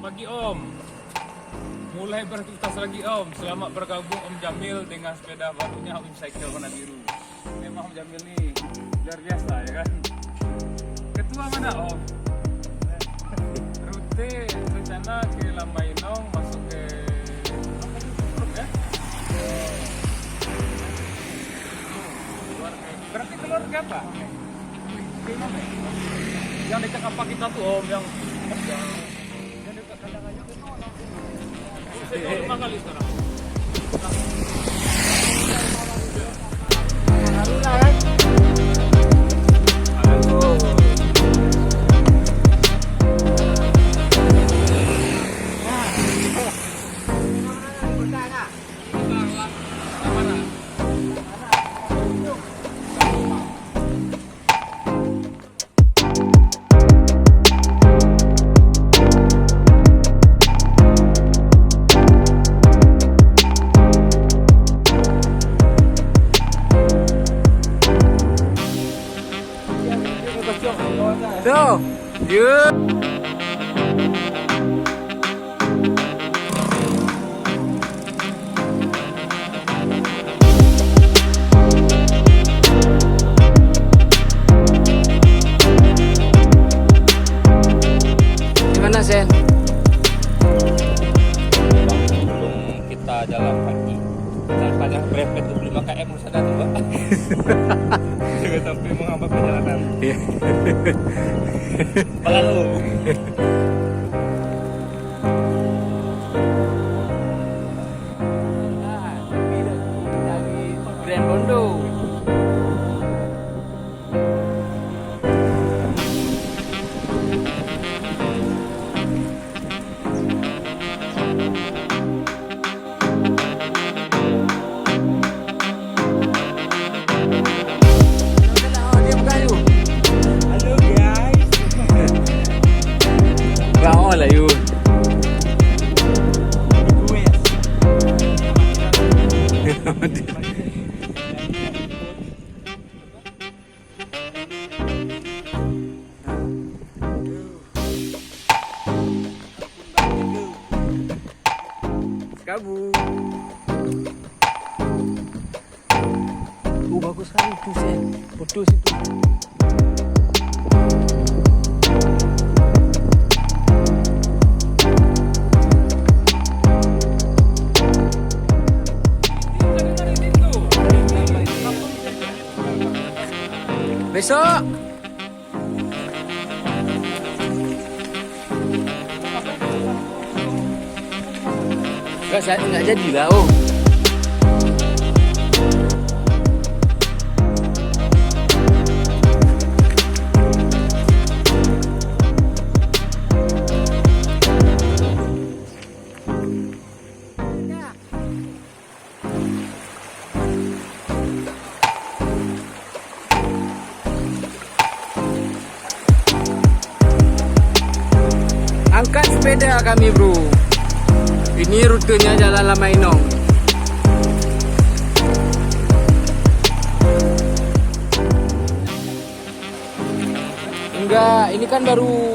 Pagi Om, mulai beraktivitas lagi Om. Selamat bergabung Om Jamil dengan sepeda barunya Athif Shakir warna biru. Memang Om Jamil nih luar biasa ya kan. Ketua mana Om? Rute rencana ke Lamainong masuk ke ya? Berarti keluarga apa? Yang dekat apa kita tuh Om yang lima kali sekarang. Tuh, yuk. Gimana Sen? Kita jalan pagi. Kita panjang berepet 25 km sudah tuh. Juga sampai menghambat perjalanan. Lalu dari Grand Bondo. lah yun. Kabu. Bagus sekali itu Sen. Putus itu. Besok. Enggak jadi lah Om. Angkat sepeda kami bro. Ini rutenya Jalan Lamainong. Enggak, ini kan baru.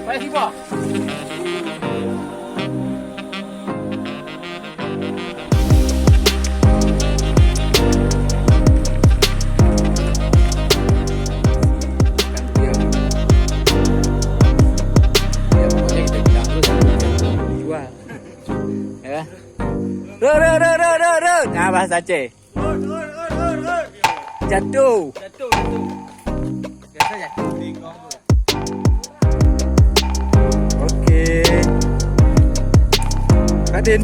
Baik tiba. Nah, bahasa Aceh. Jatuh. Biasa jatuh. Okey. Kadin.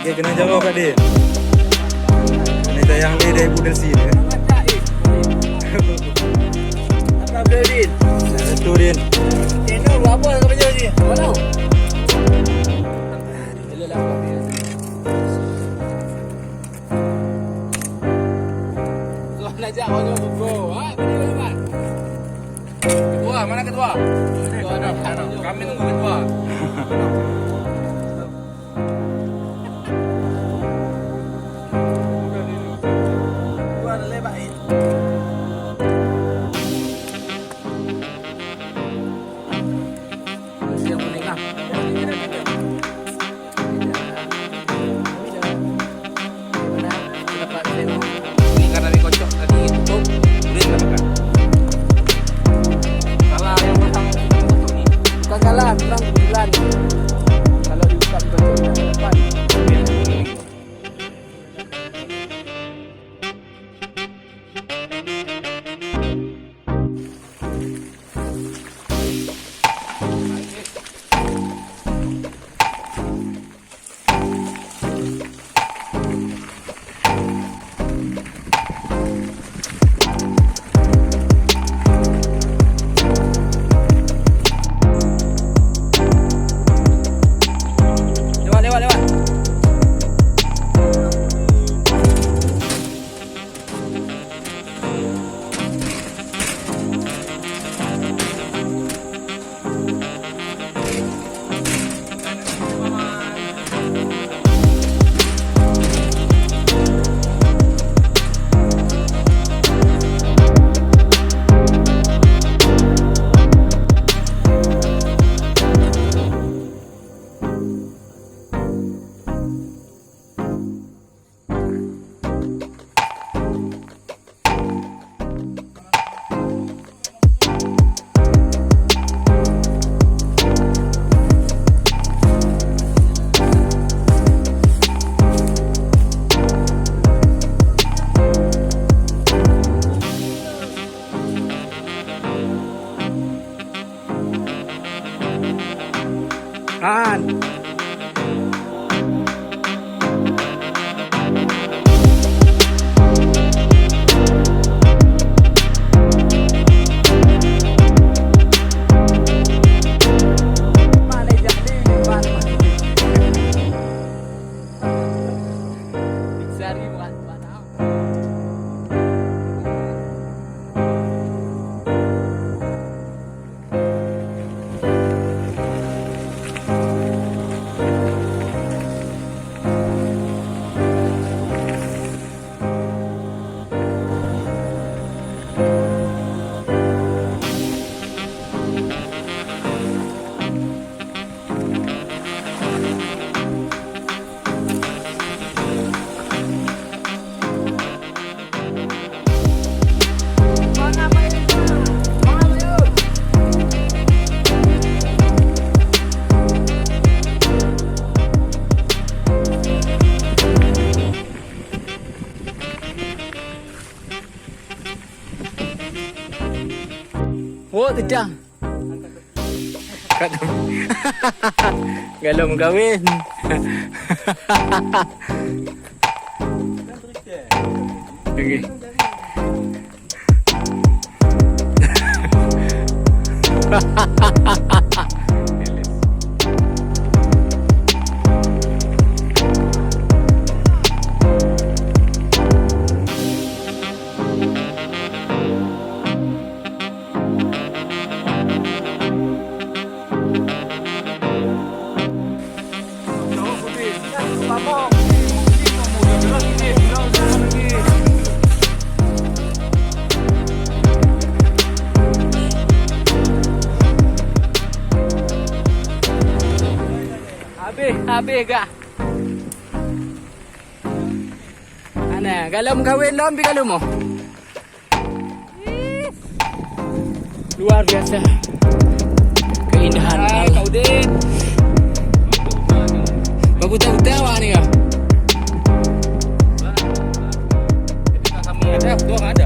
Okay, kena jawab Kak Din. Ini tayang dia dari Budel sini. Apa Budel Din? Satu Din. Ini apa yang kerja ni? Apa tahu? Lelah kopi. So nak ajak orang bro. Ha, beri lepas. Ketua, mana ketua? Ketua ada. Kami tunggu ketua. Ini karena di kocok tadi untuk durian nggak makan. Salah yang pasang kocok nih. Bukan salah, memang bulan. Kalau dibuka di kocok yang depan. An. Oh, tidak. Galau mengkawin. Okay. Habis kah? Ana, kalau kahwin lom pi kalau mo. Luar biasa. Keindahan. Hai, Kak Udin. Bagus tak awak ni kah? Ketika kami ada, tuang ada.